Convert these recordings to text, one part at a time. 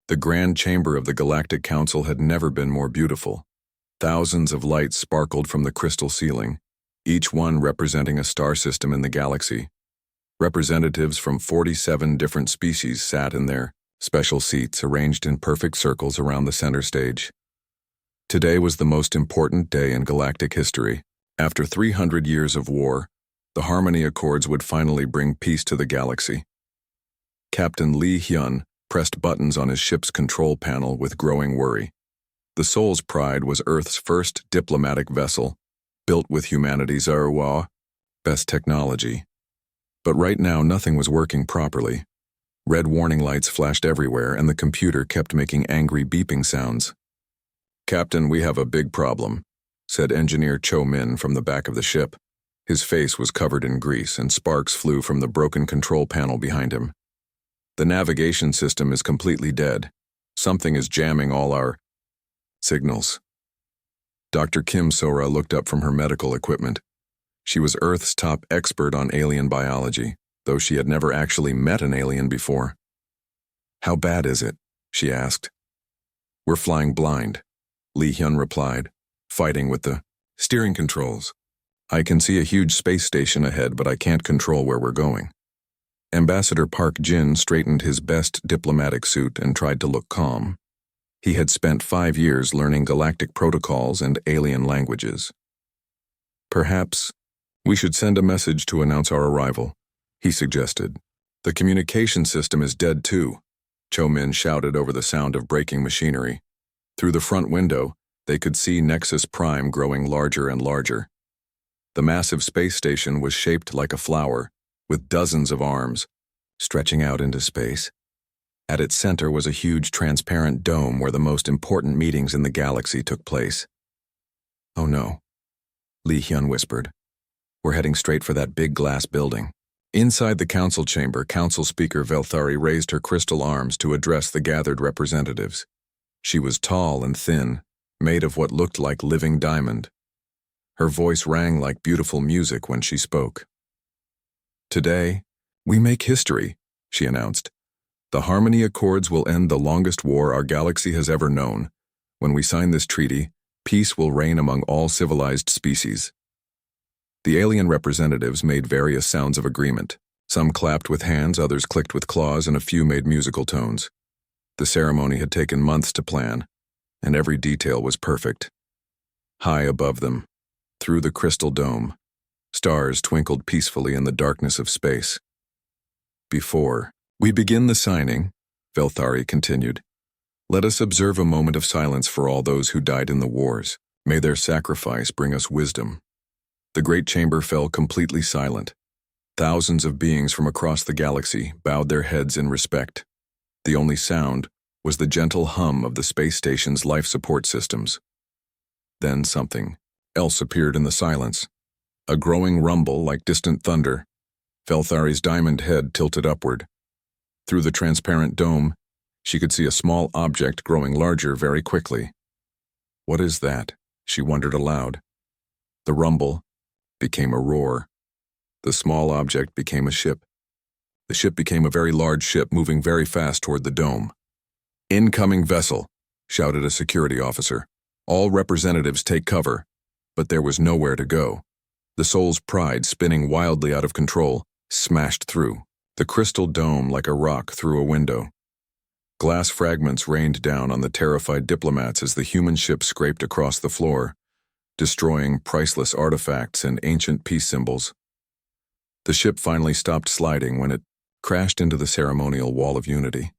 The grand chamber of the Galactic Council had never been more beautiful. Thousands of lights sparkled from the crystal ceiling, each one representing a star system in the galaxy. Representatives from 47 different species sat in their special seats arranged in perfect circles around the center stage. Today was the most important day in galactic history. After 300 years of war, the Harmony Accords would finally bring peace to the galaxy. Captain Lee Hyun pressed buttons on his ship's control panel with growing worry. The Soul's Pride was Earth's first diplomatic vessel, built with humanity's HFY best technology. But right now nothing was working properly. Red warning lights flashed everywhere and the computer kept making angry beeping sounds. "Captain, we have a big problem," said Engineer Cho Min from the back of the ship. His face was covered in grease and sparks flew from the broken control panel behind him. "The navigation system is completely dead. Something is jamming all our signals." Dr. Kim Sora looked up from her medical equipment. She was Earth's top expert on alien biology, though she had never actually met an alien before. "How bad is it?" she asked. "We're flying blind," Lee Hyun replied, fighting with the steering controls. "I can see a huge space station ahead, but I can't control where we're going." Ambassador Park Jin straightened his best diplomatic suit and tried to look calm. He had spent 5 years learning galactic protocols and alien languages. "Perhaps we should send a message to announce our arrival," he suggested. "The communication system is dead too," Cho Min shouted over the sound of braking machinery. Through the front window, they could see Nexus Prime growing larger and larger. The massive space station was shaped like a flower, with dozens of arms, stretching out into space. At its center was a huge transparent dome where the most important meetings in the galaxy took place. "Oh no," Lee Hyun whispered. "We're heading straight for that big glass building." Inside the council chamber, Council Speaker Velthari raised her crystal arms to address the gathered representatives. She was tall and thin, made of what looked like living diamond. Her voice rang like beautiful music when she spoke. "Today, we make history," she announced. "The Harmony Accords will end the longest war our galaxy has ever known. When we sign this treaty, peace will reign among all civilized species." The alien representatives made various sounds of agreement. Some clapped with hands, others clicked with claws, and a few made musical tones. The ceremony had taken months to plan, and every detail was perfect. High above them, through the crystal dome, stars twinkled peacefully in the darkness of space. "Before we begin the signing," Velthari continued, "let us observe a moment of silence for all those who died in the wars. May their sacrifice bring us wisdom." The great chamber fell completely silent. Thousands of beings from across the galaxy bowed their heads in respect. The only sound was the gentle hum of the space station's life support systems. Then something else appeared in the silence. A growing rumble like distant thunder. Velthari's diamond head tilted upward. Through the transparent dome, she could see a small object growing larger very quickly. "What is that?" she wondered aloud. The rumble became a roar. The small object became a ship. The ship became a very large ship moving very fast toward the dome. "Incoming vessel," shouted a security officer. "All representatives take cover." But there was nowhere to go. The Soul's Pride, spinning wildly out of control, smashed through the crystal dome like a rock through a window. Glass fragments rained down on the terrified diplomats as the human ship scraped across the floor, destroying priceless artifacts and ancient peace symbols. The ship finally stopped sliding when it crashed into the ceremonial wall of unity,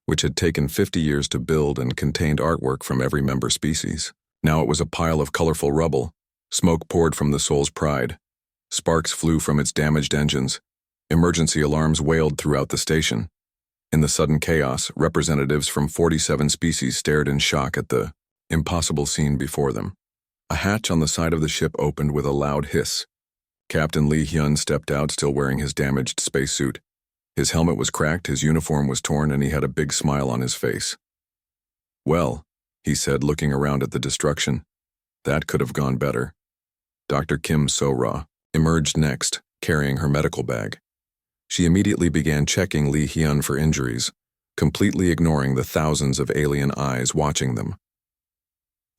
which had taken 50 years to build and contained artwork from every member species. Now it was a pile of colorful rubble. Smoke poured from the Soul's Pride. Sparks flew from its damaged engines. Emergency alarms wailed throughout the station. In the sudden chaos, representatives from 47 species stared in shock at the impossible scene before them. A hatch on the side of the ship opened with a loud hiss. Captain Lee Hyun stepped out, still wearing his damaged spacesuit. His helmet was cracked, his uniform was torn, and he had a big smile on his face. "Well," he said, looking around at the destruction, "that could have gone better." Dr. Kim So-ra emerged next, carrying her medical bag. She immediately began checking Lee Hyun for injuries, completely ignoring the thousands of alien eyes watching them.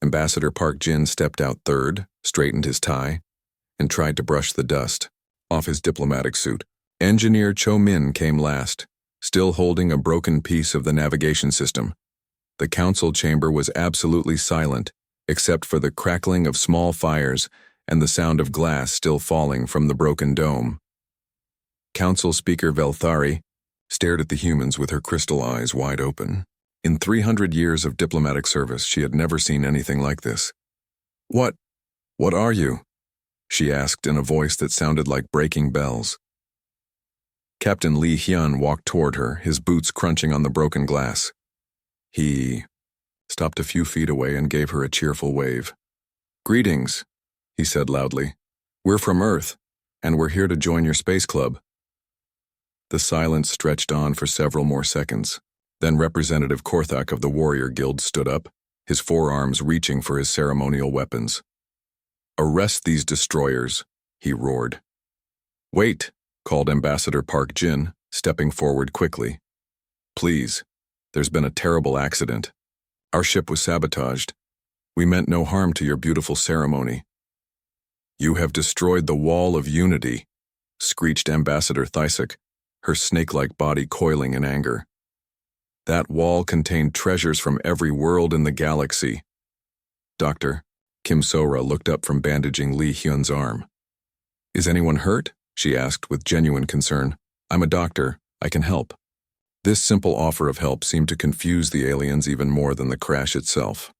Ambassador Park Jin stepped out third, straightened his tie, and tried to brush the dust off his diplomatic suit. Engineer Cho Min came last, still holding a broken piece of the navigation system. The council chamber was absolutely silent, except for the crackling of small fires and the sound of glass still falling from the broken dome. Council Speaker Velthari stared at the humans with her crystal eyes wide open. In 300 years of diplomatic service, she had never seen anything like this. What are you?" she asked in a voice that sounded like breaking bells. Captain Lee Hyun walked toward her, his boots crunching on the broken glass. He stopped a few feet away and gave her a cheerful wave. "Greetings," he said loudly. "We're from Earth, and we're here to join your space club." The silence stretched on for several more seconds. Then Representative Korthak of the Warrior Guild stood up, his forearms reaching for his ceremonial weapons. "Arrest these destroyers," he roared. "Wait," called Ambassador Park Jin, stepping forward quickly. "Please, there's been a terrible accident. Our ship was sabotaged. We meant no harm to your beautiful ceremony." "You have destroyed the wall of unity," screeched Ambassador Thysic, her snake-like body coiling in anger. "That wall contained treasures from every world in the galaxy." Dr. Kim Sora looked up from bandaging Lee Hyun's arm. "Is anyone hurt?" she asked with genuine concern. "I'm a doctor. I can help." This simple offer of help seemed to confuse the aliens even more than the crash itself.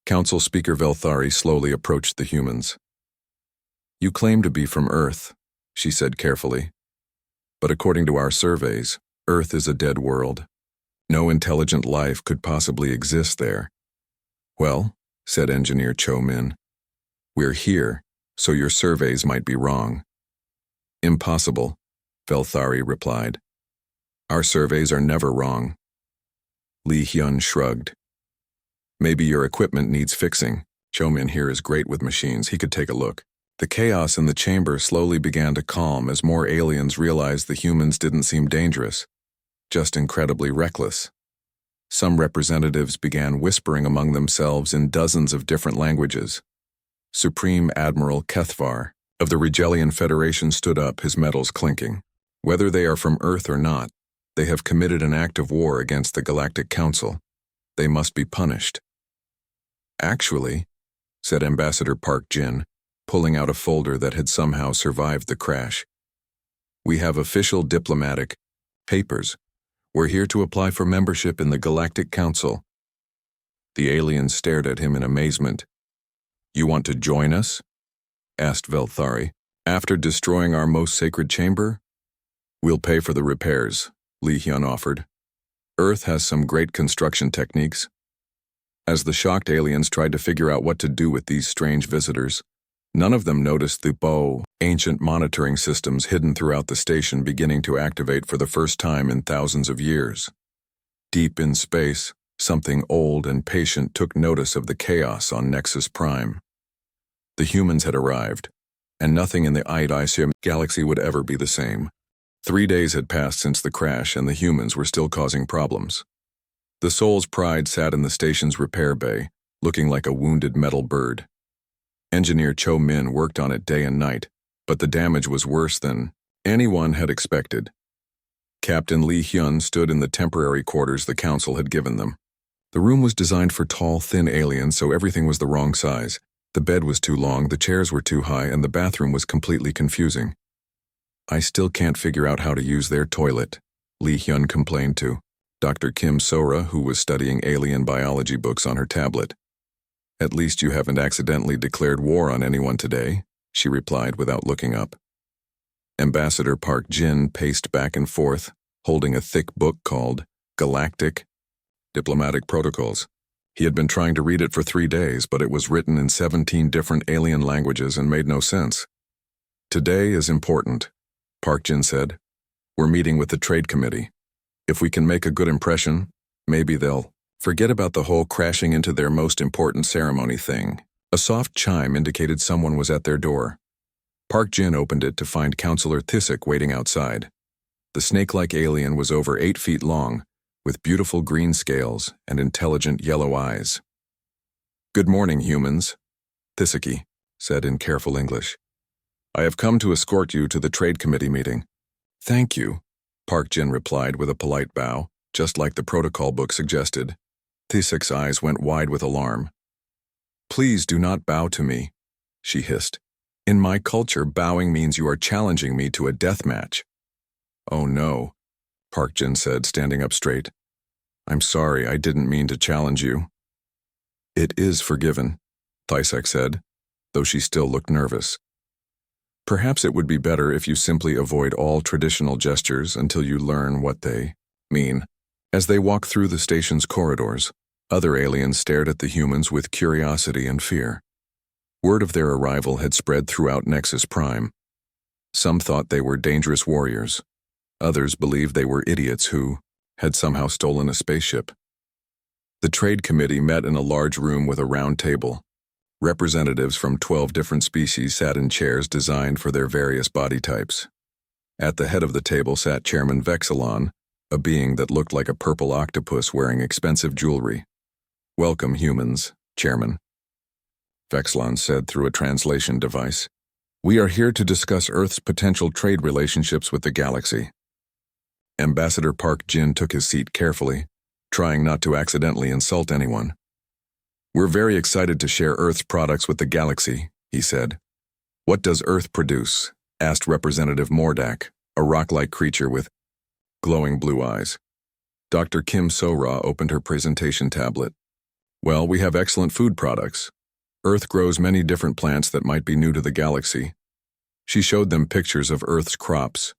Council Speaker Velthari slowly approached the humans. "You claim to be from Earth," she said carefully. "But according to our surveys, Earth is a dead world. No intelligent life could possibly exist there." "Well," said Engineer Cho Min, "we're here, so your surveys might be wrong." "Impossible," Velthari replied. "Our surveys are never wrong." Lee Hyun shrugged. "Maybe your equipment needs fixing. Cho Min here is great with machines. He could take a look." The chaos in the chamber slowly began to calm as more aliens realized the humans didn't seem dangerous, just incredibly reckless. Some representatives began whispering among themselves in dozens of different languages. Supreme Admiral Kethvar of the Regelian Federation stood up, his metals clinking. "Whether they are from Earth or not, they have committed an act of war against the Galactic Council. They must be punished." "Actually," said Ambassador Park Jin, pulling out a folder that had somehow survived the crash, "we have official diplomatic papers. We're here to apply for membership in the Galactic Council." The aliens stared at him in amazement. "You want to join us?" asked Velthari. "After destroying our most sacred chamber?" "We'll pay for the repairs," Lee Hyun offered. "Earth has some great construction techniques." As the shocked aliens tried to figure out what to do with these strange visitors, none of them noticed the ancient monitoring systems hidden throughout the station beginning to activate for the first time in thousands of years. Deep in space, something old and patient took notice of the chaos on Nexus Prime. The humans had arrived, and nothing in the Idisium galaxy would ever be the same. 3 days had passed since the crash, and the humans were still causing problems. The Soul's Pride sat in the station's repair bay, looking like a wounded metal bird. Engineer Cho Min worked on it day and night, but the damage was worse than anyone had expected. Captain Lee Hyun stood in the temporary quarters the council had given them. The room was designed for tall, thin aliens, so everything was the wrong size. The bed was too long, the chairs were too high, and the bathroom was completely confusing. "I still can't figure out how to use their toilet," Lee Hyun complained to Dr. Kim Sora, who was studying alien biology books on her tablet. "At least you haven't accidentally declared war on anyone today," she replied without looking up. Ambassador Park Jin paced back and forth, holding a thick book called Galactic Diplomatic Protocols. He had been trying to read it for 3 days, but it was written in 17 different alien languages and made no sense. "Today is important," Park Jin said. "We're meeting with the Trade Committee. If we can make a good impression, maybe they'll forget about the whole crashing into their most important ceremony thing." A soft chime indicated someone was at their door. Park Jin opened it to find Counselor Thysic waiting outside. The snake-like alien was over 8 feet long, with beautiful green scales and intelligent yellow eyes. "Good morning, humans," Thisaki said in careful English. "I have come to escort you to the Trade Committee meeting." "Thank you," Park Jin replied with a polite bow, just like the protocol book suggested. Thisek's eyes went wide with alarm. "Please do not bow to me," she hissed. "In my culture, bowing means you are challenging me to a death match." "Oh no," Park Jin said, standing up straight. "I'm sorry, I didn't mean to challenge you." "It is forgiven," Thisek said, though she still looked nervous. "Perhaps it would be better if you simply avoid all traditional gestures until you learn what they mean." As they walked through the station's corridors, other aliens stared at the humans with curiosity and fear. Word of their arrival had spread throughout Nexus Prime. Some thought they were dangerous warriors. Others believed they were idiots who had somehow stolen a spaceship. The Trade Committee met in a large room with a round table. Representatives from 12 different species sat in chairs designed for their various body types. At the head of the table sat Chairman Vexilon, a being that looked like a purple octopus wearing expensive jewelry. "Welcome, humans, Chairman," Vexilon said through a translation device. "We are here to discuss Earth's potential trade relationships with the galaxy." Ambassador Park Jin took his seat carefully, trying not to accidentally insult anyone. "We're very excited to share Earth's products with the galaxy," he said. "What does Earth produce?" asked Representative Mordak, a rock-like creature with glowing blue eyes. Dr. Kim So-ra opened her presentation tablet. "Well, we have excellent food products. Earth grows many different plants that might be new to the galaxy." She showed them pictures of Earth's crops: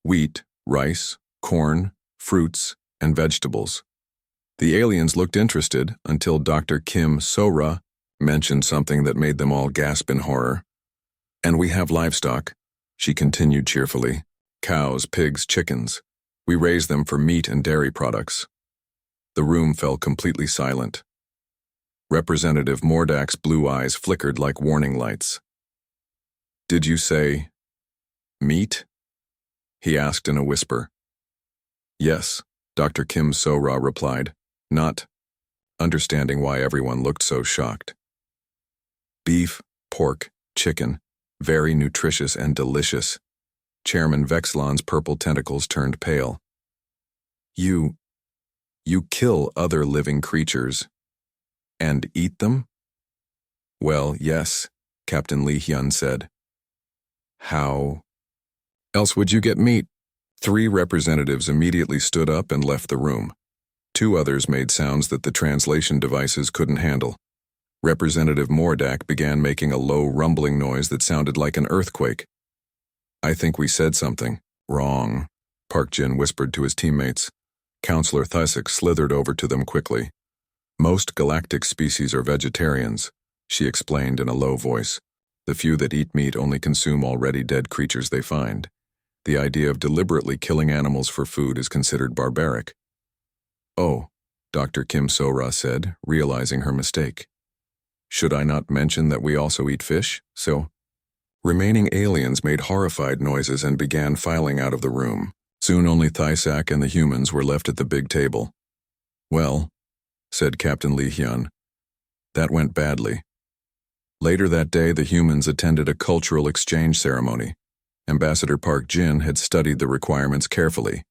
wheat, rice, corn, fruits, and vegetables. The aliens looked interested until Dr. Kim So-ra mentioned something that made them all gasp in horror. "And we have livestock," she continued cheerfully. "Cows, pigs, chickens. We raise them for meat and dairy products." The room fell completely silent. Representative Mordak's blue eyes flickered like warning lights. "Did you say meat?" he asked in a whisper. "Yes," Dr. Kim So-ra replied, not understanding why everyone looked so shocked. "Beef, pork, chicken, very nutritious and delicious." Chairman Vexilon's purple tentacles turned pale. You kill other living creatures and eat them?" "Well, yes," Captain Lee Hyun said. "How else would you get meat?" 3 representatives immediately stood up and left the room. 2 others made sounds that the translation devices couldn't handle. Representative Mordak began making a low rumbling noise that sounded like an earthquake. "I think we said something wrong," Park Jin whispered to his teammates. Counselor Thisek slithered over to them quickly. "Most galactic species are vegetarians," she explained in a low voice. "The few that eat meat only consume already dead creatures they find. The idea of deliberately killing animals for food is considered barbaric." "Oh," Dr. Kim So-ra said, realizing her mistake. "Should I not mention that we also eat fish?" Remaining aliens made horrified noises and began filing out of the room. Soon only Thysak and the humans were left at the big table. "Well," said Captain Lee Hyun, "that went badly." Later that day, the humans attended a cultural exchange ceremony. Ambassador Park Jin had studied the requirements carefully.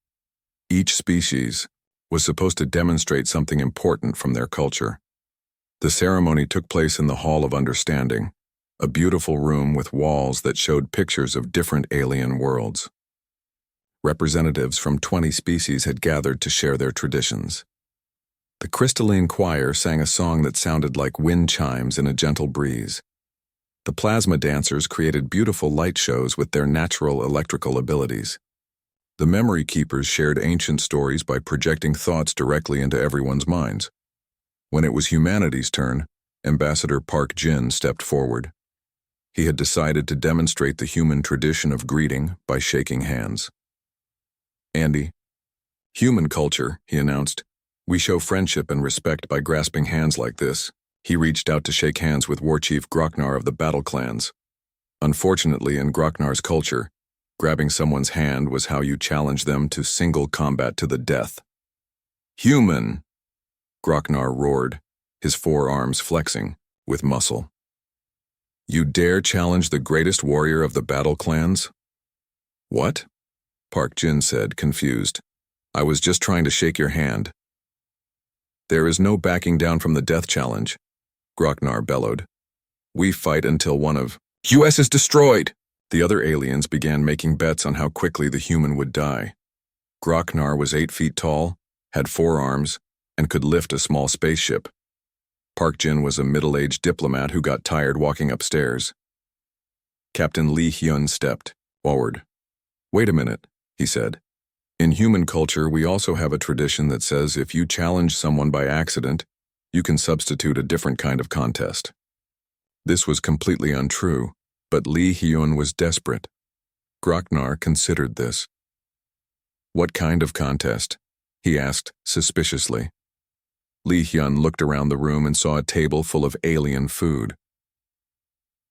Each species was supposed to demonstrate something important from their culture. The ceremony took place in the Hall of Understanding, a beautiful room with walls that showed pictures of different alien worlds. Representatives from 20 species had gathered to share their traditions. The crystalline choir sang a song that sounded like wind chimes in a gentle breeze. The plasma dancers created beautiful light shows with their natural electrical abilities. The memory keepers shared ancient stories by projecting thoughts directly into everyone's minds. When it was humanity's turn, Ambassador Park Jin stepped forward. He had decided to demonstrate the human tradition of greeting by shaking hands. "Andy, human culture," he announced. "We show friendship and respect by grasping hands like this." He reached out to shake hands with War Chief Groknar of the Battle Clans. Unfortunately, in Groknar's culture, grabbing someone's hand was how you challenged them to single combat to the death. Human! Grocknar roared, his forearms flexing, with muscle. You dare challenge the greatest warrior of the battle clans? What? Park Jin said, confused. I was just trying to shake your hand. There is no backing down from the death challenge, Grocknar bellowed. We fight until one of US is destroyed! The other aliens began making bets on how quickly the human would die. Grocknar was 8 feet tall, had 4 arms, and could lift a small spaceship. Park Jin was a middle-aged diplomat who got tired walking upstairs. Captain Lee Hyun stepped forward. Wait a minute, he said. In human culture, we also have a tradition that says if you challenge someone by accident, you can substitute a different kind of contest. This was completely untrue, but Lee Hyun was desperate. Grocknar considered this. What kind of contest? He asked suspiciously. Lee Hyun looked around the room and saw a table full of alien food.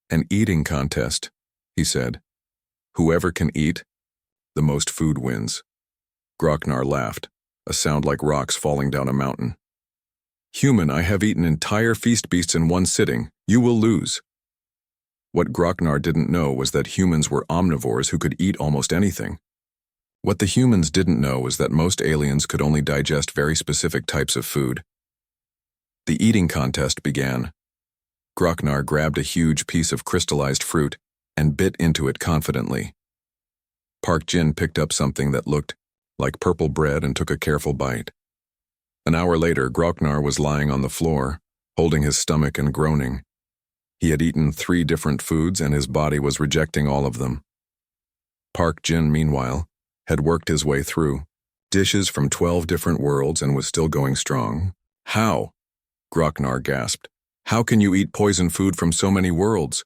An eating contest, he said. Whoever can eat, the most food wins. Grocknar laughed, a sound like rocks falling down a mountain. Human, I have eaten entire feast beasts in one sitting. You will lose. What Grocknar didn't know was that humans were omnivores who could eat almost anything. What the humans didn't know was that most aliens could only digest very specific types of food. The eating contest began. Grocknar grabbed a huge piece of crystallized fruit and bit into it confidently. Park Jin picked up something that looked like purple bread and took a careful bite. An hour later, Grocknar was lying on the floor, holding his stomach and groaning. He had eaten 3 different foods and his body was rejecting all of them. Park Jin, meanwhile, had worked his way through dishes from 12 different worlds and was still going strong. How? Grocknar gasped. How can you eat poison food from so many worlds?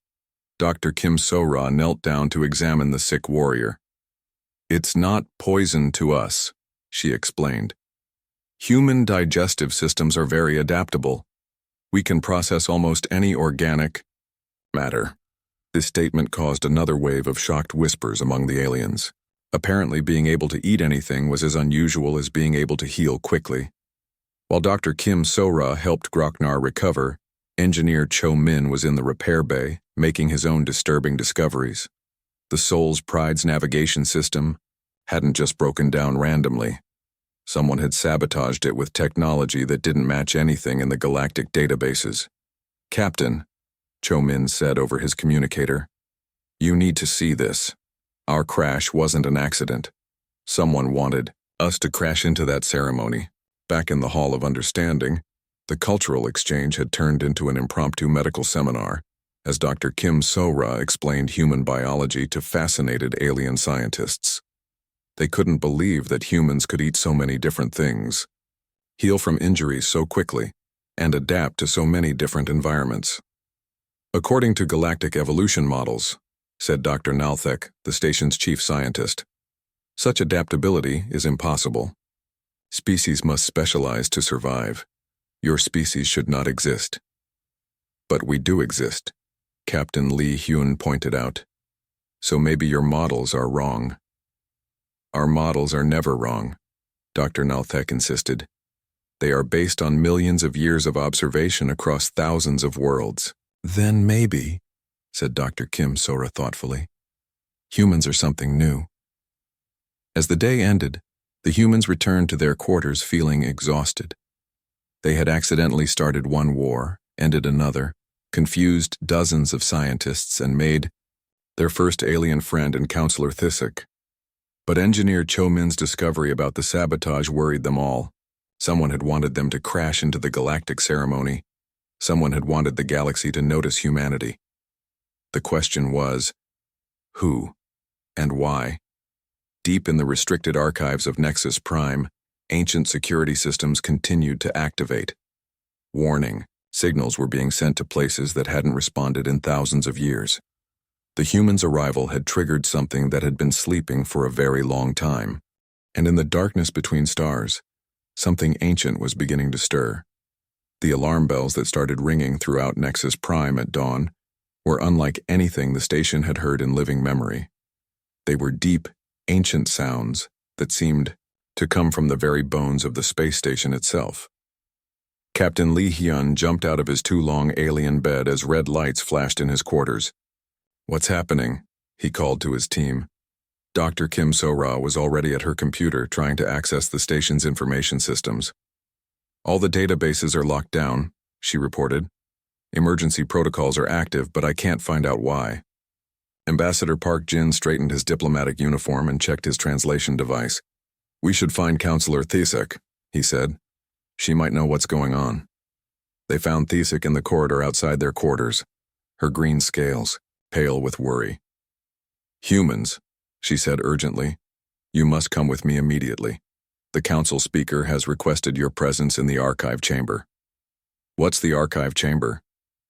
Dr. Kim So-ra knelt down to examine the sick warrior. It's not poison to us, she explained. Human digestive systems are very adaptable. We can process almost any organic matter. This statement caused another wave of shocked whispers among the aliens. Apparently, being able to eat anything was as unusual as being able to heal quickly. While Dr. Kim So-ra helped Grocknar recover, Engineer Cho Min was in the repair bay, making his own disturbing discoveries. The Soul's Pride's navigation system hadn't just broken down randomly. Someone had sabotaged it with technology that didn't match anything in the galactic databases. Captain, Cho Min said over his communicator, you need to see this. Our crash wasn't an accident. Someone wanted us to crash into that ceremony. Back in the Hall of Understanding, the cultural exchange had turned into an impromptu medical seminar, as Dr. Kim So-ra explained human biology to fascinated alien scientists. They couldn't believe that humans could eat so many different things, heal from injuries so quickly, and adapt to so many different environments. According to galactic evolution models, said Dr. Nalthek, the station's chief scientist, such adaptability is impossible. Species must specialize to survive. Your species should not exist. But we do exist, Captain Lee Hyun pointed out. So maybe your models are wrong. Our models are never wrong, Dr. Nalthek insisted. They are based on millions of years of observation across thousands of worlds. Then maybe, said Dr. Kim So-ra thoughtfully, humans are something new. As the day ended, the humans returned to their quarters feeling exhausted. They had accidentally started one war, ended another, confused dozens of scientists, and made their first alien friend in Counselor Thisik. But Engineer Cho Min's discovery about the sabotage worried them all. Someone had wanted them to crash into the galactic ceremony. Someone had wanted the galaxy to notice humanity. The question was, who and why? Deep in the restricted archives of Nexus Prime, ancient security systems continued to activate. Warning, signals were being sent to places that hadn't responded in thousands of years. The humans' arrival had triggered something that had been sleeping for a very long time. And in the darkness between stars, something ancient was beginning to stir. The alarm bells that started ringing throughout Nexus Prime at dawn were unlike anything the station had heard in living memory. They were deep, ancient sounds that seemed to come from the very bones of the space station itself. Captain Lee Hyun jumped out of his too long alien bed as red lights flashed in his quarters. "What's happening?" he called to his team. Dr. Kim So-ra was already at her computer trying to access the station's information systems. "All the databases are locked down," she reported. "Emergency protocols are active, but I can't find out why." Ambassador Park Jin straightened his diplomatic uniform and checked his translation device. "We should find Counselor Thesek," he said. "She might know what's going on." They found Thesek in the corridor outside their quarters, her green scales, pale with worry. "Humans," she said urgently, "you must come with me immediately. The council speaker has requested your presence in the archive chamber." "What's the archive chamber?"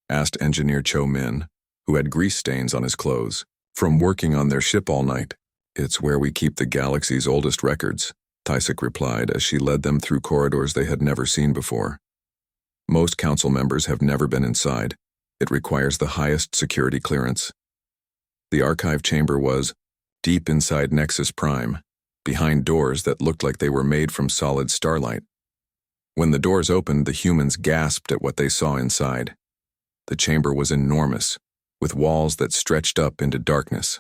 asked Engineer Cho Min, who had grease stains on his clothes, from working on their ship all night. "It's where we keep the galaxy's oldest records," Thesek replied as she led them through corridors they had never seen before. "Most council members have never been inside. It requires the highest security clearance." The archive chamber was deep inside Nexus Prime, behind doors that looked like they were made from solid starlight. When the doors opened, the humans gasped at what they saw inside. The chamber was enormous, with walls that stretched up into darkness.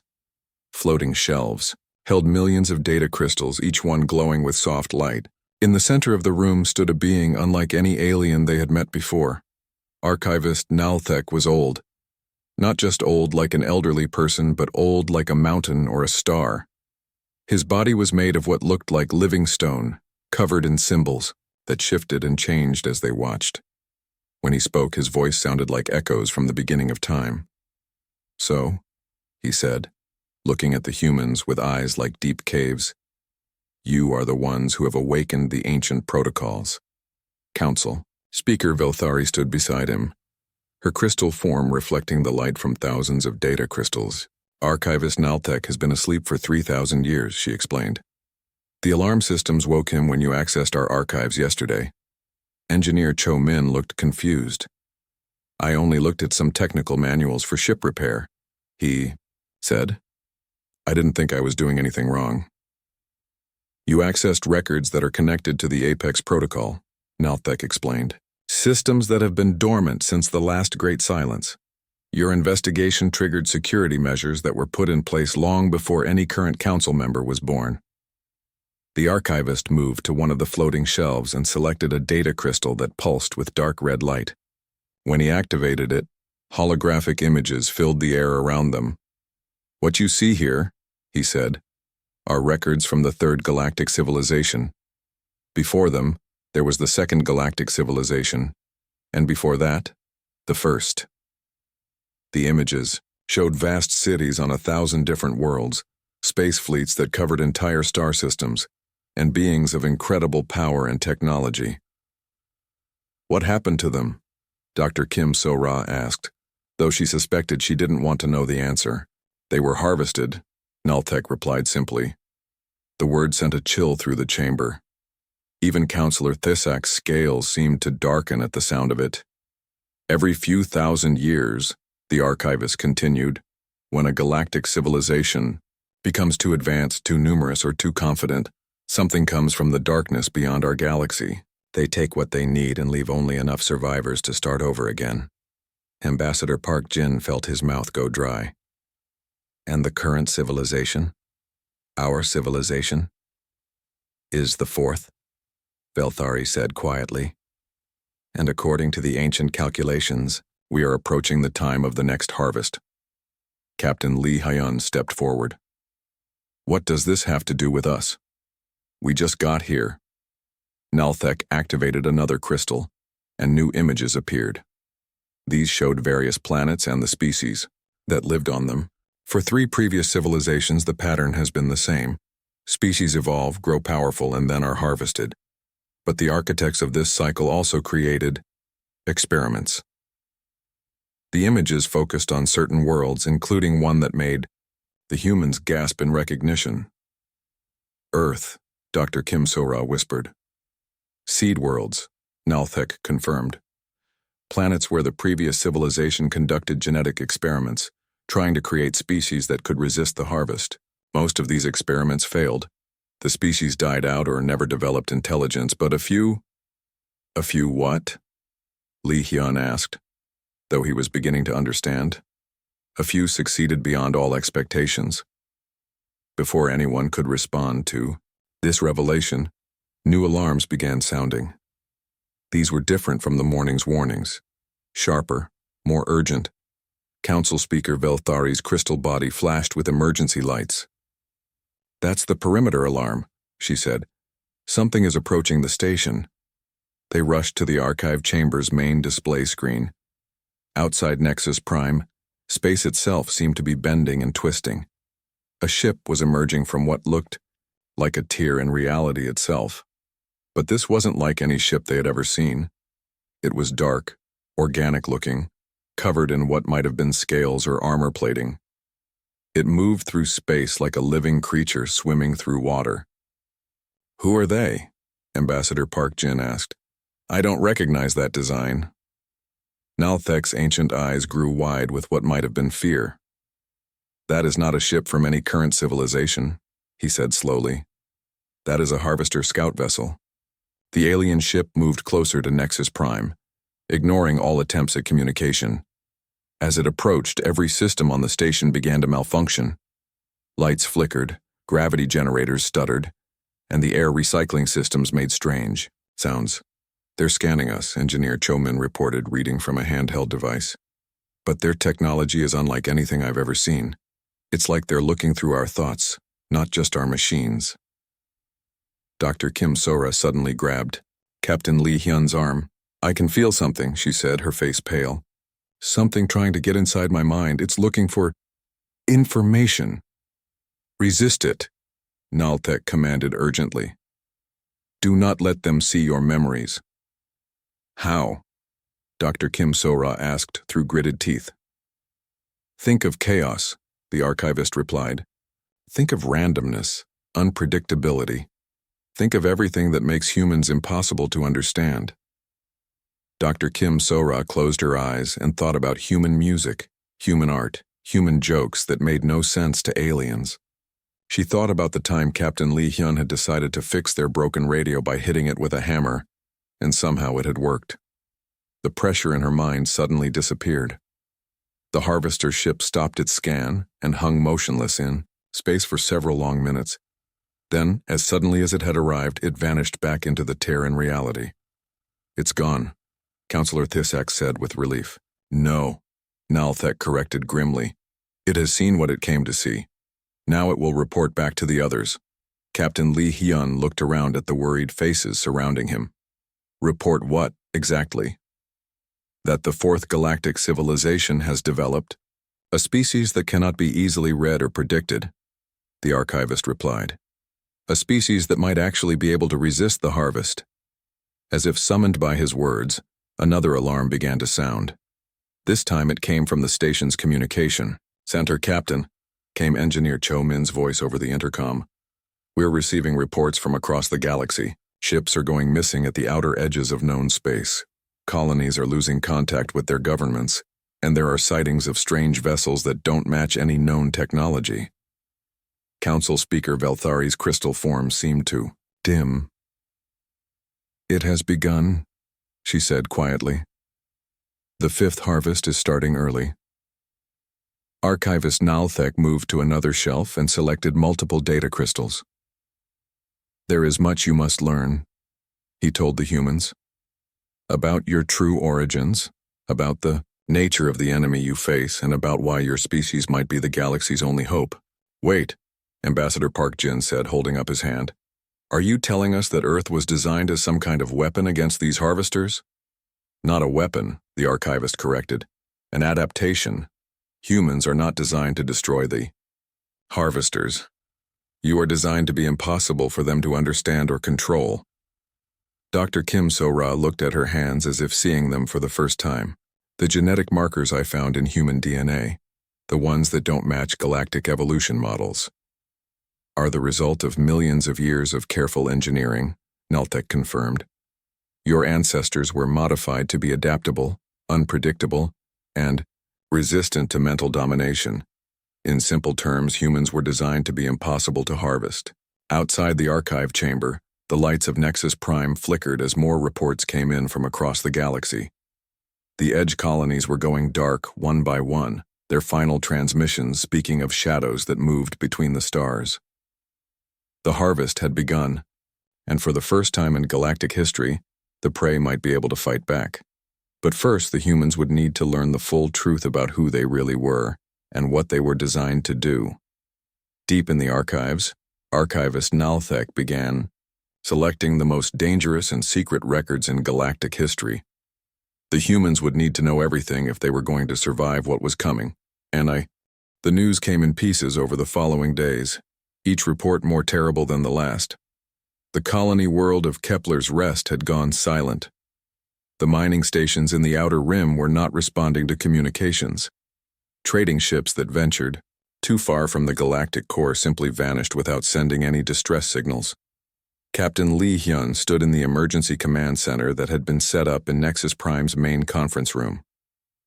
Floating shelves held millions of data crystals, each one glowing with soft light. In the center of the room stood a being unlike any alien they had met before. Archivist Nalthek was old. Not just old like an elderly person, but old like a mountain or a star. His body was made of what looked like living stone, covered in symbols that shifted and changed as they watched. When he spoke, his voice sounded like echoes from the beginning of time. "So," he said, looking at the humans with eyes like deep caves, "you are the ones who have awakened the ancient protocols." Council. Speaker Velthari stood beside him, her crystal form reflecting the light from thousands of data crystals. "Archivist Nalthek has been asleep for 3,000 years, she explained. "The alarm systems woke him when you accessed our archives yesterday." Engineer Cho Min looked confused. "I only looked at some technical manuals for ship repair," he said. "I didn't think I was doing anything wrong." "You accessed records that are connected to the Apex Protocol," Nalthek explained. "Systems that have been dormant since the last Great Silence. Your investigation triggered security measures that were put in place long before any current council member was born." The archivist moved to one of the floating shelves and selected a data crystal that pulsed with dark red light. When he activated it, holographic images filled the air around them. "What you see here," he said, "are records from the third galactic civilization. Before them, there was the second galactic civilization, and before that, the first." The images showed vast cities on 1,000 different worlds, space fleets that covered entire star systems, and beings of incredible power and technology. "What happened to them?" Dr. Kim So-ra asked, though she suspected she didn't want to know the answer. "They were harvested," Nalthek replied simply. The word sent a chill through the chamber. Even Counselor Thesek's scales seemed to darken at the sound of it. "Every few thousand years," the archivist continued, "when a galactic civilization becomes too advanced, too numerous, or too confident, something comes from the darkness beyond our galaxy. They take what they need and leave only enough survivors to start over again." Ambassador Park Jin felt his mouth go dry. "And the current civilization, our civilization, is the fourth," Velthari said quietly. "And according to the ancient calculations, we are approaching the time of the next harvest." Captain Lee Hyun stepped forward. "What does this have to do with us? We just got here." Nalthek activated another crystal, and new images appeared. These showed various planets and the species that lived on them. For 3 previous civilizations, the pattern has been the same. Species evolve, grow powerful, and then are harvested. But the architects of this cycle also created experiments. The images focused on certain worlds, including one that made the humans gasp in recognition. "Earth," Dr. Kim So-ra whispered. "Seed worlds," Nalthek confirmed. "Planets where the previous civilization conducted genetic experiments, trying to create species that could resist the harvest. Most of these experiments failed, The species died out or never developed intelligence, but a few what? Li Hyun asked, though he was beginning to understand. A few succeeded beyond all expectations. Before anyone could respond to this revelation, new alarms began sounding. These were different from the morning's warnings. Sharper, more urgent. Council Speaker Velthari's crystal body flashed with emergency lights. "That's the perimeter alarm," she said. "Something is approaching the station." They rushed to the archive chamber's main display screen. Outside Nexus Prime, space itself seemed to be bending and twisting. A ship was emerging from what looked like a tear in reality itself. But this wasn't like any ship they had ever seen. It was dark, organic-looking, covered in what might have been scales or armor plating. It moved through space like a living creature swimming through water. "Who are they?" Ambassador Park Jin asked. "I don't recognize that design." Nalthek's ancient eyes grew wide with what might have been fear. "That is not a ship from any current civilization," he said slowly. "That is a harvester scout vessel." The alien ship moved closer to Nexus Prime, ignoring all attempts at communication. As it approached, every system on the station began to malfunction. Lights flickered, gravity generators stuttered, and the air recycling systems made strange sounds. "They're scanning us," Engineer Chomin reported, reading from a handheld device. "But their technology is unlike anything I've ever seen. It's like they're looking through our thoughts, not just our machines." Dr. Kim Sora suddenly grabbed Captain Li Hyun's arm. "I can feel something," she said, her face pale. "Something trying to get inside my mind. It's looking for information." "Resist it," Naltek commanded urgently. "Do not let them see your memories." "How?" Dr. Kim Sora asked through gritted teeth. "Think of chaos," the archivist replied. "Think of randomness, unpredictability. Think of everything that makes humans impossible to understand." Dr. Kim Sora closed her eyes and thought about human music, human art, human jokes that made no sense to aliens. She thought about the time Captain Li Hyun had decided to fix their broken radio by hitting it with a hammer, and somehow it had worked. The pressure in her mind suddenly disappeared. The harvester ship stopped its scan and hung motionless in space for several long minutes. Then, as suddenly as it had arrived, it vanished back into the tear in reality. "It's gone," Counselor Thisak said with relief. "No," Nalthek corrected grimly. "It has seen what it came to see. Now it will report back to the others." Captain Li Hyun looked around at the worried faces surrounding him. "Report what, exactly?" "That the fourth galactic civilization has developed, a species that cannot be easily read or predicted," the archivist replied. "A species that might actually be able to resist the harvest." As if summoned by his words, another alarm began to sound. This time it came from the station's communication. "Center Captain," came Engineer Cho Min's voice over the intercom. "We're receiving reports from across the galaxy. Ships are going missing at the outer edges of known space. Colonies are losing contact with their governments, and there are sightings of strange vessels that don't match any known technology." Council Speaker Velthari's crystal form seemed to dim. "It has begun," she said quietly. "The fifth harvest is starting early." Archivist Nalthek moved to another shelf and selected multiple data crystals. "There is much you must learn," he told the humans. "About your true origins, about the nature of the enemy you face, and about why your species might be the galaxy's only hope." "Wait," Ambassador Park Jin said, holding up his hand. "Are you telling us that Earth was designed as some kind of weapon against these harvesters?" "Not a weapon," the archivist corrected. "An adaptation. Humans are not designed to destroy the harvesters. You are designed to be impossible for them to understand or control." Dr. Kim So-ra looked at her hands as if seeing them for the first time. "The genetic markers I found in human DNA, the ones that don't match galactic evolution models, are the result of millions of years of careful engineering," Naltek confirmed. "Your ancestors were modified to be adaptable, unpredictable, and resistant to mental domination. In simple terms, humans were designed to be impossible to harvest." Outside the archive chamber, the lights of Nexus Prime flickered as more reports came in from across the galaxy. The edge colonies were going dark one by one, their final transmissions speaking of shadows that moved between the stars. The harvest had begun, and for the first time in galactic history, the prey might be able to fight back. But first, the humans would need to learn the full truth about who they really were and what they were designed to do. Deep in the archives, archivist Nalthek began selecting the most dangerous and secret records in galactic history. The humans would need to know everything if they were going to survive what was coming, The news came in pieces over the following days, each report more terrible than the last. The colony world of Kepler's Rest had gone silent. The mining stations in the outer rim were not responding to communications. Trading ships that ventured too far from the galactic core simply vanished without sending any distress signals. Captain Lee Hyun stood in the emergency command center that had been set up in Nexus Prime's main conference room.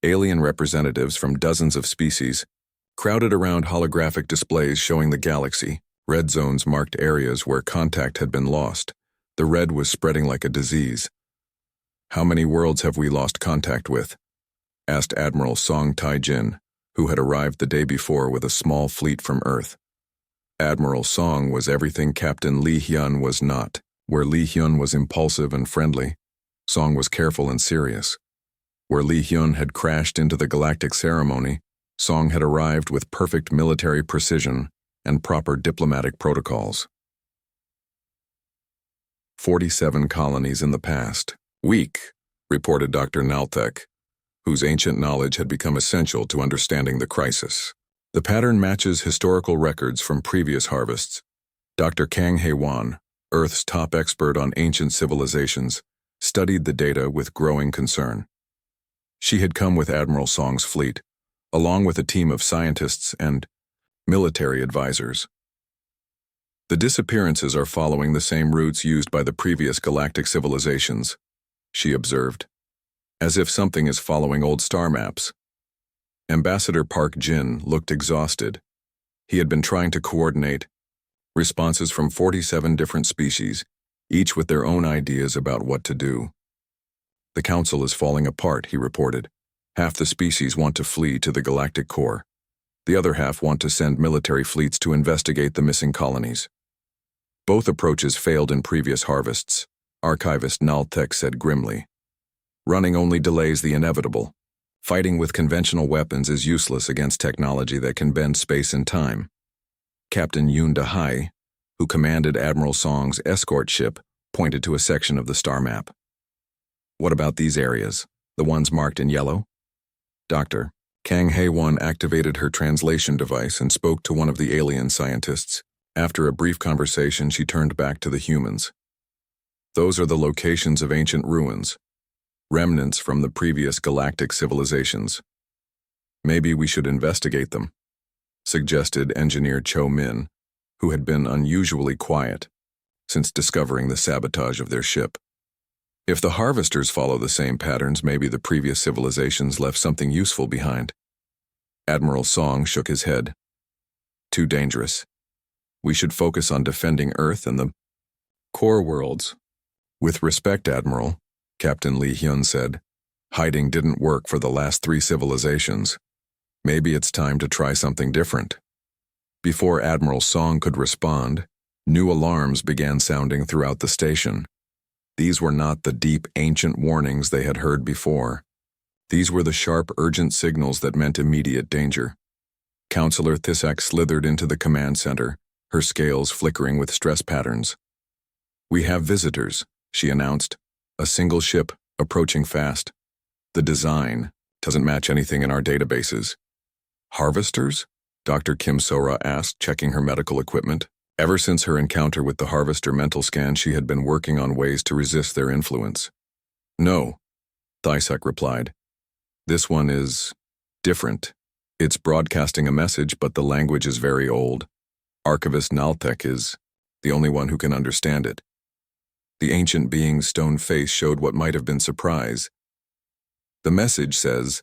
Alien representatives from dozens of species crowded around holographic displays showing the galaxy. Red zones marked areas where contact had been lost. The red was spreading like a disease. "How many worlds have we lost contact with?" asked Admiral Song Tai-jin, who had arrived the day before with a small fleet from Earth. Admiral Song was everything Captain Lee Hyun was not. Where Lee Hyun was impulsive and friendly, Song was careful and serious. Where Lee Hyun had crashed into the galactic ceremony, Song had arrived with perfect military precision and proper diplomatic protocols. 47 colonies in the past. Weak, reported Dr. Nalthek, whose ancient knowledge had become essential to understanding the crisis. The pattern matches historical records from previous harvests. Dr. Kang Hae-won, Earth's top expert on ancient civilizations, studied the data with growing concern. She had come with Admiral Song's fleet, along with a team of scientists and military advisors. "The disappearances are following the same routes used by the previous galactic civilizations," she observed, "as if something is following old star maps." Ambassador Park Jin looked exhausted. He had been trying to coordinate responses from 47 different species, each with their own ideas about what to do. "The council is falling apart," he reported. "Half the species want to flee to the galactic core. The other half want to send military fleets to investigate the missing colonies." "Both approaches failed in previous harvests," Archivist Nalthek said grimly. "Running only delays the inevitable. Fighting with conventional weapons is useless against technology that can bend space and time." Captain Yoon Da-hai, who commanded Admiral Song's escort ship, pointed to a section of the star map. "What about these areas, the ones marked in yellow?" Dr. Kang Hae-won activated her translation device and spoke to one of the alien scientists. After a brief conversation, she turned back to the humans. "Those are the locations of ancient ruins, remnants from the previous galactic civilizations. Maybe we should investigate them," suggested Engineer Cho Min, who had been unusually quiet since discovering the sabotage of their ship. "If the harvesters follow the same patterns, maybe the previous civilizations left something useful behind." Admiral Song shook his head. "Too dangerous. We should focus on defending Earth and the core worlds." "With respect, Admiral," Captain Lee Hyun said, "hiding didn't work for the last 3 civilizations. Maybe it's time to try something different." Before Admiral Song could respond, new alarms began sounding throughout the station. These were not the deep, ancient warnings they had heard before. These were the sharp, urgent signals that meant immediate danger. Counselor Thisak slithered into the command center, her scales flickering with stress patterns. "We have visitors," she announced. "A single ship, approaching fast. The design doesn't match anything in our databases." "Harvesters?" Dr. Kim Sora asked, checking her medical equipment. Ever since her encounter with the Harvester mental scan, she had been working on ways to resist their influence. "No," Thisak replied. "This one is different. It's broadcasting a message, but the language is very old. Archivist Nalthek is the only one who can understand it." The ancient being's stone face showed what might have been surprise. The message says,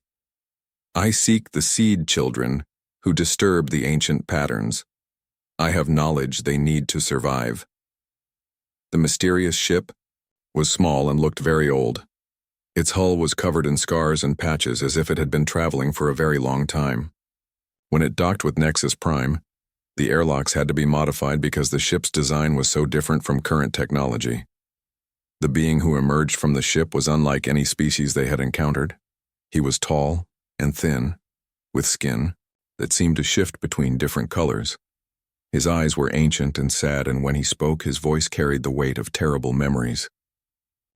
"I seek the seed children who disturb the ancient patterns. I have knowledge they need to survive. The mysterious ship was small and looked very old. Its hull was covered in scars and patches as if it had been traveling for a very long time. When it docked with Nexus Prime, the airlocks had to be modified because the ship's design was so different from current technology. The being who emerged from the ship was unlike any species they had encountered. He was tall and thin, with skin that seemed to shift between different colors. His eyes were ancient and sad, and when he spoke, his voice carried the weight of terrible memories.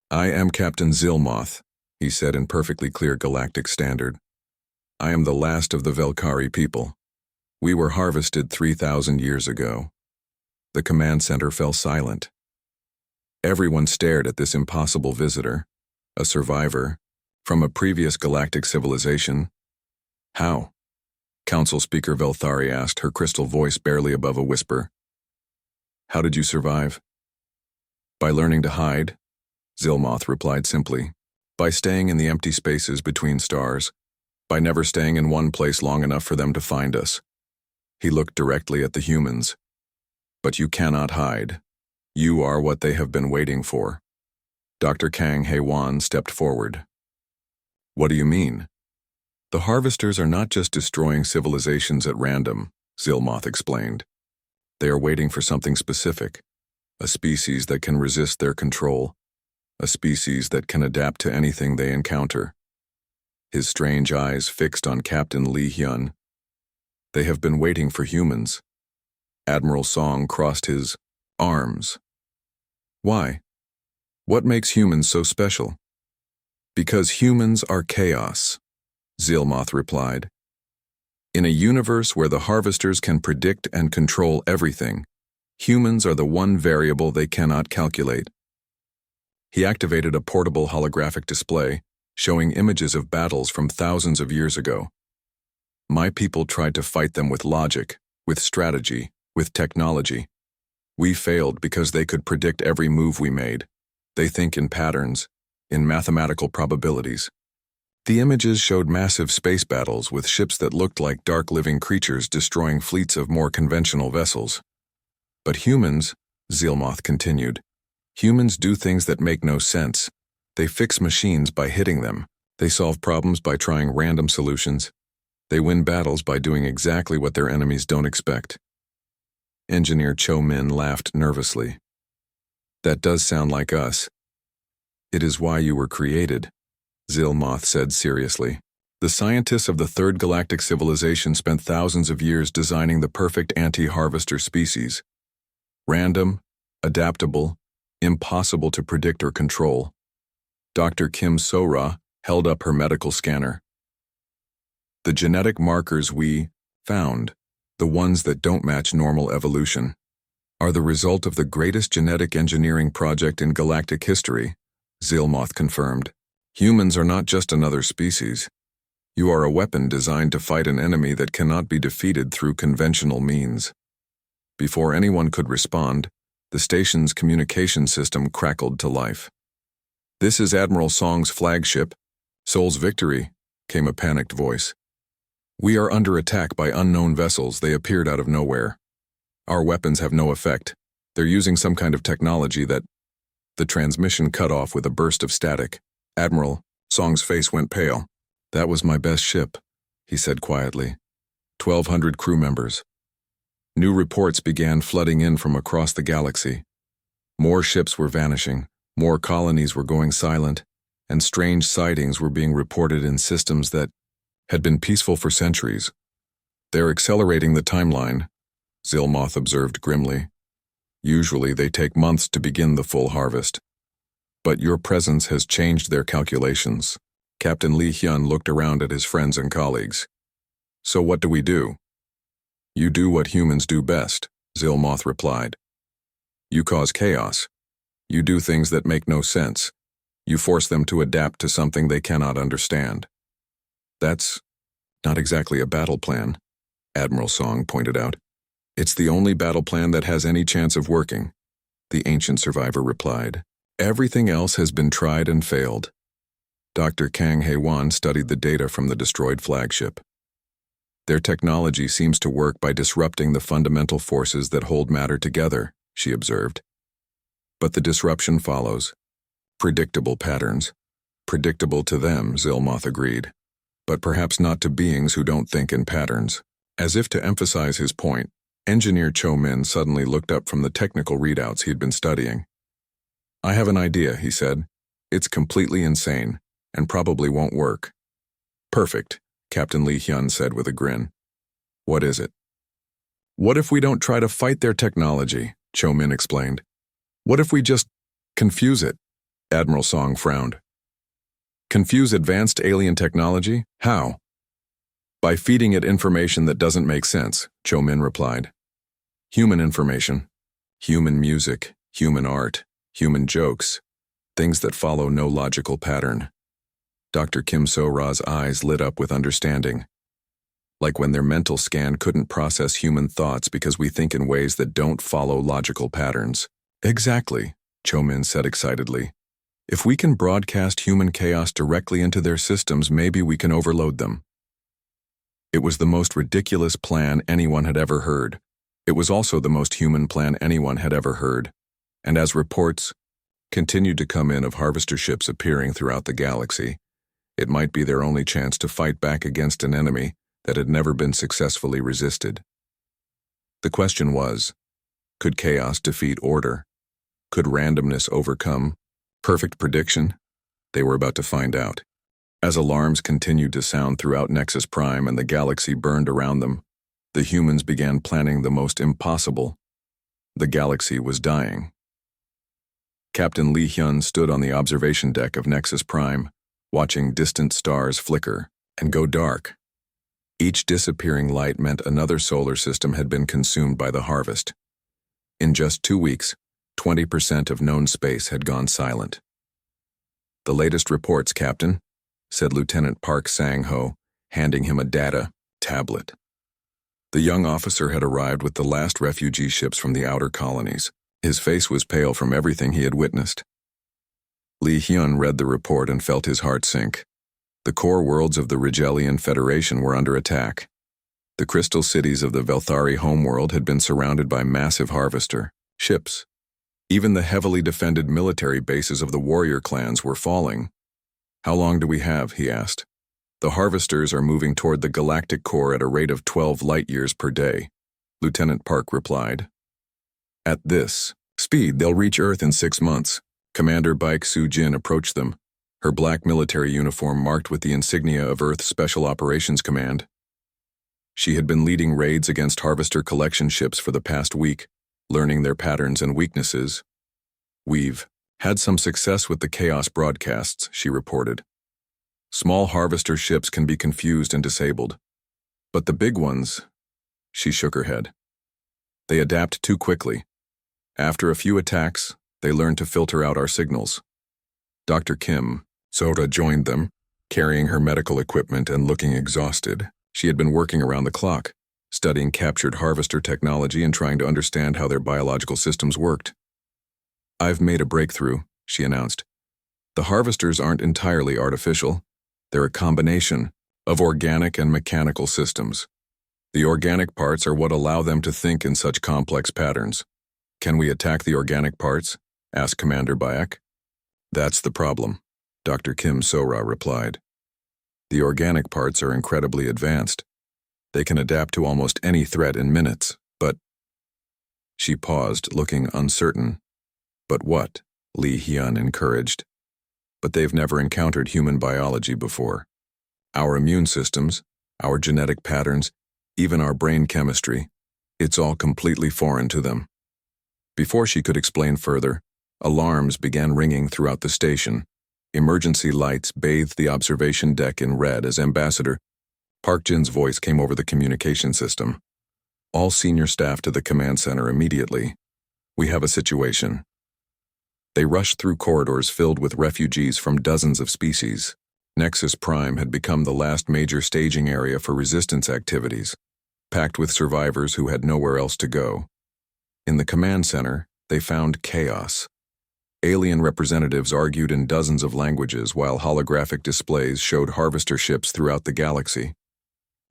I am Captain Zilmoth, he said in perfectly clear galactic standard. I am the last of the Velkari people. We were harvested 3,000 years ago. The command center fell silent. Everyone stared at this impossible visitor, a survivor, from a previous galactic civilization. How? Council Speaker Velthari asked, her crystal voice barely above a whisper. How did you survive? By learning to hide, Zilmoth replied simply. By staying in the empty spaces between stars. By never staying in one place long enough for them to find us. He looked directly at the humans. But you cannot hide. You are what they have been waiting for. Dr. Kang Hei-wan stepped forward. What do you mean? The harvesters are not just destroying civilizations at random, Zilmoth explained. They are waiting for something specific, a species that can resist their control, a species that can adapt to anything they encounter. His strange eyes fixed on Captain Lee Hyun. They have been waiting for humans. Admiral Song crossed his arms. Why? What makes humans so special? Because humans are chaos, Zilmoth replied. In a universe where the harvesters can predict and control everything, humans are the one variable they cannot calculate. He activated a portable holographic display, showing images of battles from thousands of years ago. My people tried to fight them with logic, with strategy, with technology. We failed because they could predict every move we made. They think in patterns, in mathematical probabilities. The images showed massive space battles with ships that looked like dark living creatures destroying fleets of more conventional vessels. But humans, Zilmoth continued, humans do things that make no sense. They fix machines by hitting them. They solve problems by trying random solutions. They win battles by doing exactly what their enemies don't expect. Engineer Cho Min laughed nervously. That does sound like us. It is why you were created, Zilmoth said seriously. The scientists of the Third Galactic Civilization spent thousands of years designing the perfect anti-harvester species. Random, adaptable, impossible to predict or control. Dr. Kim So-ra held up her medical scanner. The genetic markers we found, the ones that don't match normal evolution, are the result of the greatest genetic engineering project in galactic history, Zilmoth confirmed. Humans are not just another species. You are a weapon designed to fight an enemy that cannot be defeated through conventional means. Before anyone could respond, the station's communication system crackled to life. This is Admiral Song's flagship, Seoul's Victory, came a panicked voice. We are under attack by unknown vessels. They appeared out of nowhere. Our weapons have no effect. They're using some kind of technology that... The transmission cut off with a burst of static. Admiral, Song's face went pale. That was my best ship, he said quietly. 1,200 crew members. New reports began flooding in from across the galaxy. More ships were vanishing, more colonies were going silent, and strange sightings were being reported in systems that had been peaceful for centuries. They're accelerating the timeline, Zilmoth observed grimly. Usually they take months to begin the full harvest. But your presence has changed their calculations. Captain Lee Hyun looked around at his friends and colleagues. So what do we do? You do what humans do best, Zilmoth replied. You cause chaos. You do things that make no sense. You force them to adapt to something they cannot understand. That's not exactly a battle plan, Admiral Song pointed out. It's the only battle plan that has any chance of working, the ancient survivor replied. Everything else has been tried and failed. Dr. Kang Hei-wan studied the data from the destroyed flagship. Their technology seems to work by disrupting the fundamental forces that hold matter together, she observed. But the disruption follows. Predictable patterns. Predictable to them, Zilmoth agreed. But perhaps not to beings who don't think in patterns. As if to emphasize his point, Engineer Cho Min suddenly looked up from the technical readouts he'd been studying. I have an idea, he said. It's completely insane, and probably won't work. Perfect, Captain Lee Hyun said with a grin. What is it? What if we don't try to fight their technology? Cho Min explained. What if we just confuse it? Admiral Song frowned. Confuse advanced alien technology? How? By feeding it information that doesn't make sense, Cho Min replied. Human information. Human music, human art, human jokes. Things that follow no logical pattern. Dr. Kim So-ra's eyes lit up with understanding. Like when their mental scan couldn't process human thoughts because we think in ways that don't follow logical patterns. Exactly, Cho Min said excitedly. If we can broadcast human chaos directly into their systems, maybe we can overload them. It was the most ridiculous plan anyone had ever heard. It was also the most human plan anyone had ever heard. And as reports continued to come in of harvester ships appearing throughout the galaxy, it might be their only chance to fight back against an enemy that had never been successfully resisted. The question was, could chaos defeat order? Could randomness overcome perfect prediction? They were about to find out. As alarms continued to sound throughout Nexus Prime and the galaxy burned around them, the humans began planning the most impossible. The galaxy was dying. Captain Lee Hyun stood on the observation deck of Nexus Prime, watching distant stars flicker and go dark. Each disappearing light meant another solar system had been consumed by the harvest. In just 2 weeks, 20% of known space had gone silent. The latest reports, Captain, said Lieutenant Park Sang-ho, handing him a data tablet. The young officer had arrived with the last refugee ships from the outer colonies. His face was pale from everything he had witnessed. Lee Hyun read the report and felt his heart sink. The core worlds of the Rigelian Federation were under attack. The crystal cities of the Velthari homeworld had been surrounded by massive harvester ships. Even the heavily defended military bases of the warrior clans were falling. How long do we have? He asked. The harvesters are moving toward the galactic core at a rate of 12 light-years per day, Lieutenant Park replied. At this speed, they'll reach Earth in 6 months. Commander Baek Soo-jin approached them, her black military uniform marked with the insignia of Earth Special Operations Command. She had been leading raids against harvester collection ships for the past week, learning their patterns and weaknesses. We've had some success with the chaos broadcasts, she reported. Small harvester ships can be confused and disabled. But the big ones, she shook her head. They adapt too quickly. After a few attacks, they learn to filter out our signals. Dr. Kim So-ra joined them, carrying her medical equipment and looking exhausted. She had been working around the clock, studying captured harvester technology and trying to understand how their biological systems worked. I've made a breakthrough, she announced. The harvesters aren't entirely artificial. They're a combination of organic and mechanical systems. The organic parts are what allow them to think in such complex patterns. Can we attack the organic parts? Asked Commander Baek. That's the problem, Dr. Kim So-ra replied. The organic parts are incredibly advanced. They can adapt to almost any threat in minutes, but... She paused, looking uncertain. But what? Lee Hyun encouraged. But they've never encountered human biology before. Our immune systems, our genetic patterns, even our brain chemistry, it's all completely foreign to them. Before she could explain further, alarms began ringing throughout the station. Emergency lights bathed the observation deck in red as Ambassador Park Jin's voice came over the communication system. All senior staff to the command center immediately. We have a situation. They rushed through corridors filled with refugees from dozens of species. Nexus Prime had become the last major staging area for resistance activities, packed with survivors who had nowhere else to go. In the command center, they found chaos. Alien representatives argued in dozens of languages while holographic displays showed harvester ships throughout the galaxy.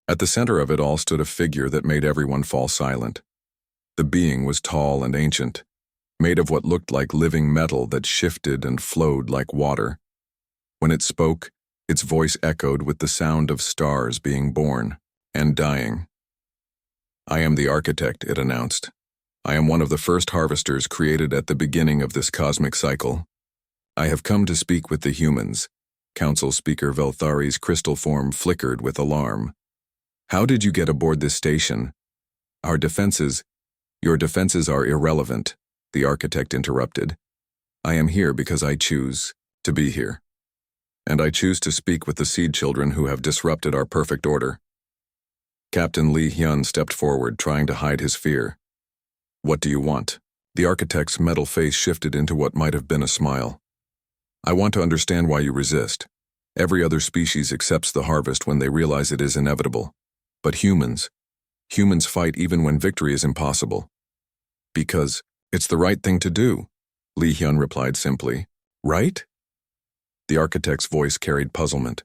At the center of it all stood a figure that made everyone fall silent. The being was tall and ancient, made of what looked like living metal that shifted and flowed like water. When it spoke, its voice echoed with the sound of stars being born and dying. "I am the architect," it announced. "I am one of the first harvesters created at the beginning of this cosmic cycle. I have come to speak with the humans." Council Speaker Velthari's crystal form flickered with alarm. "How did you get aboard this station?" "Your defenses are irrelevant," the architect interrupted. "I am here because I choose to be here. And I choose to speak with the seed children who have disrupted our perfect order." Captain Lee Hyun stepped forward, trying to hide his fear. "What do you want?" The architect's metal face shifted into what might have been a smile. "I want to understand why you resist. Every other species accepts the harvest when they realize it is inevitable. But humans fight even when victory is impossible." "Because it's the right thing to do," Lee Hyun replied simply. "Right?" The architect's voice carried puzzlement.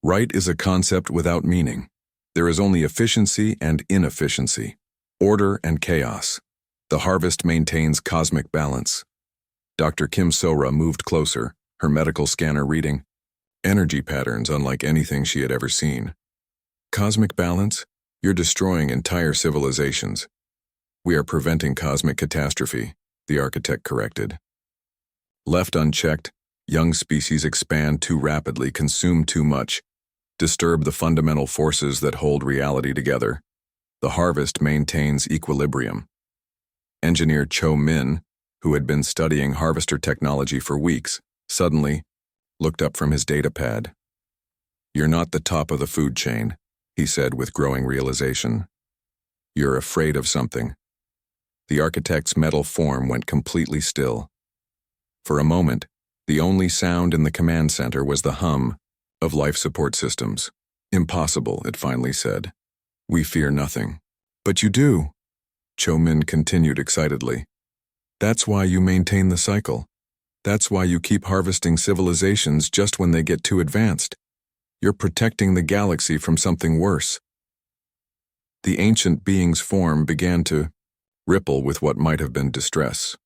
"Right is a concept without meaning. There is only efficiency and inefficiency, order and chaos. The harvest maintains cosmic balance." Dr. Kim Sora moved closer, her medical scanner reading energy patterns unlike anything she had ever seen. "Cosmic balance? You're destroying entire civilizations." "We are preventing cosmic catastrophe," the architect corrected. Left unchecked, young species expand too rapidly, consume too much, disturb the fundamental forces that hold reality together. The harvest maintains equilibrium. Engineer Cho Min, who had been studying harvester technology for weeks, suddenly looked up from his data pad. "You're not the top of the food chain," he said with growing realization. "You're afraid of something." The architect's metal form went completely still. For a moment, the only sound in the command center was the hum of life support systems. "Impossible," it finally said. "We fear nothing." "But you do," Cho Min continued excitedly. "That's why you maintain the cycle. That's why you keep harvesting civilizations just when they get too advanced. You're protecting the galaxy from something worse." The ancient being's form began to ripple with what might have been distress.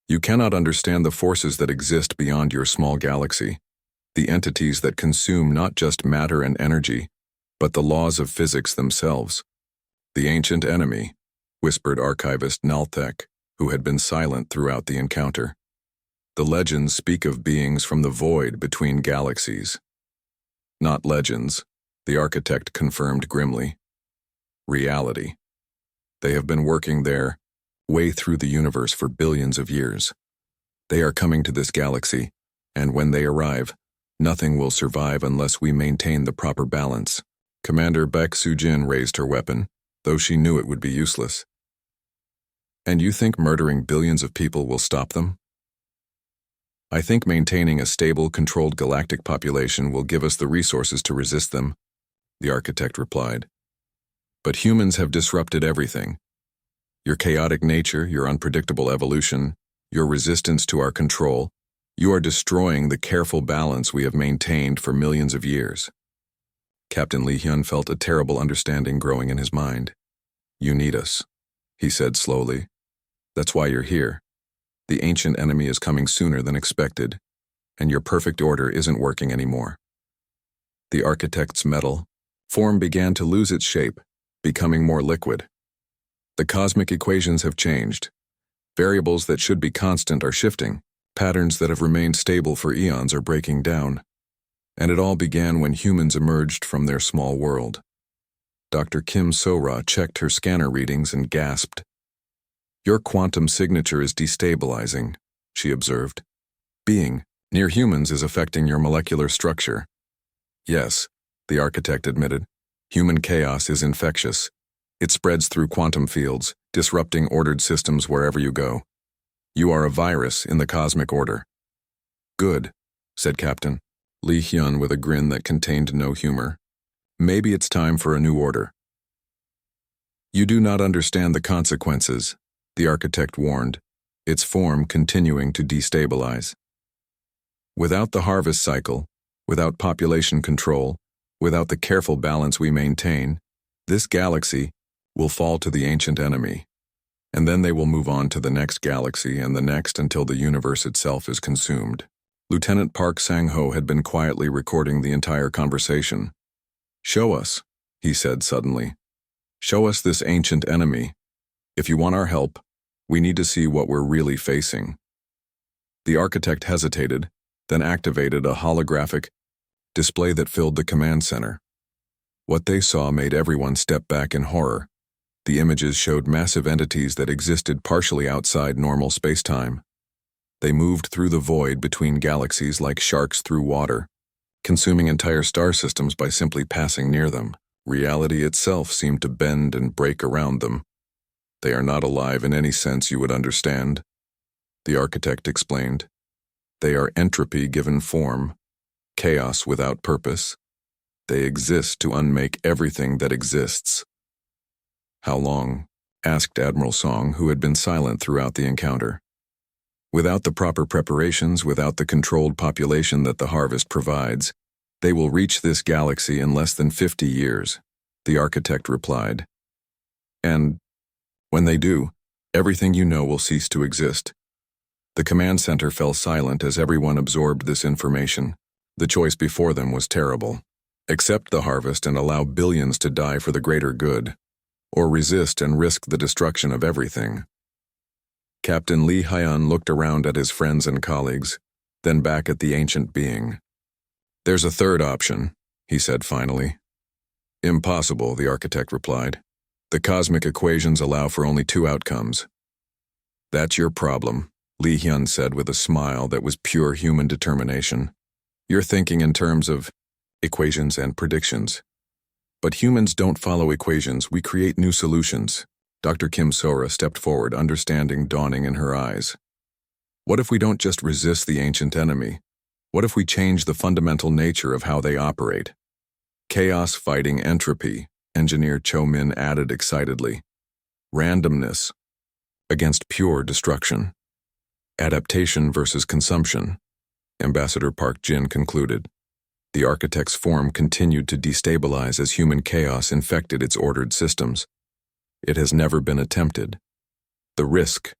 "You cannot understand the forces that exist beyond your small galaxy, the entities that consume not just matter and energy, but the laws of physics themselves." "The ancient enemy," whispered archivist Nalthek, who had been silent throughout the encounter. "The legends speak of beings from the void between galaxies." "Not legends," the architect confirmed grimly. "Reality. They have been working their way through the universe for billions of years. They are coming to this galaxy, and when they arrive, nothing will survive unless we maintain the proper balance." Commander Baek Soo-jin raised her weapon, though she knew it would be useless. "And you think murdering billions of people will stop them?" "I think maintaining a stable, controlled galactic population will give us the resources to resist them," the architect replied. "But humans have disrupted everything. Your chaotic nature, your unpredictable evolution, your resistance to our control, you are destroying the careful balance we have maintained for millions of years." Captain Lee Hyun felt a terrible understanding growing in his mind. "You need us," he said slowly. "That's why you're here. The ancient enemy is coming sooner than expected, and your perfect order isn't working anymore." The architect's metal form began to lose its shape, becoming more liquid. "The cosmic equations have changed. Variables that should be constant are shifting. Patterns that have remained stable for eons are breaking down. And it all began when humans emerged from their small world." Dr. Kim Sora checked her scanner readings and gasped. "Your quantum signature is destabilizing," she observed. "Being near humans is affecting your molecular structure." "Yes," the architect admitted. "Human chaos is infectious. It spreads through quantum fields, disrupting ordered systems wherever you go. You are a virus in the cosmic order." "Good," said Captain Lee Hyun with a grin that contained no humor. "Maybe it's time for a new order." "You do not understand the consequences," the architect warned, its form continuing to destabilize. "Without the harvest cycle, without population control, Without the careful balance we maintain, this galaxy will fall to the ancient enemy, and then they will move on to the next galaxy and the next until the universe itself is consumed. Lieutenant Park Sang-ho had been quietly recording the entire conversation. "Show us," he said suddenly. "Show us this ancient enemy. If you want our help, we need to see what we're really facing." The architect hesitated, then activated a holographic display that filled the command center. What they saw made everyone step back in horror. The images showed massive entities that existed partially outside normal space-time. They moved through the void between galaxies like sharks through water, consuming entire star systems by simply passing near them. Reality itself seemed to bend and break around them. "They are not alive in any sense you would understand," the architect explained. "They are entropy given form, chaos without purpose. They exist to unmake everything that exists." "How long?" asked Admiral Song, who had been silent throughout the encounter. "Without the proper preparations, without the controlled population that the harvest provides, they will reach this galaxy in less than 50 years, the architect replied. "And when they do, everything you know will cease to exist." The command center fell silent as everyone absorbed this information. The choice before them was terrible. Accept the harvest and allow billions to die for the greater good, or resist and risk the destruction of everything. Captain Lee Hyun looked around at his friends and colleagues, then back at the ancient being. "There's a third option," he said finally. "Impossible," the architect replied. "The cosmic equations allow for only two outcomes." "That's your problem," Lee Hyun said with a smile that was pure human determination. "You're thinking in terms of equations and predictions. But humans don't follow equations, we create new solutions." Dr. Kim Sora stepped forward, understanding dawning in her eyes. "What if we don't just resist the ancient enemy? What if we change the fundamental nature of how they operate?" "Chaos fighting entropy," Engineer Cho Min added excitedly. "Randomness against pure destruction. Adaptation versus consumption," Ambassador Park Jin concluded. The architect's form continued to destabilize as human chaos infected its ordered systems. It has never been attempted. The risk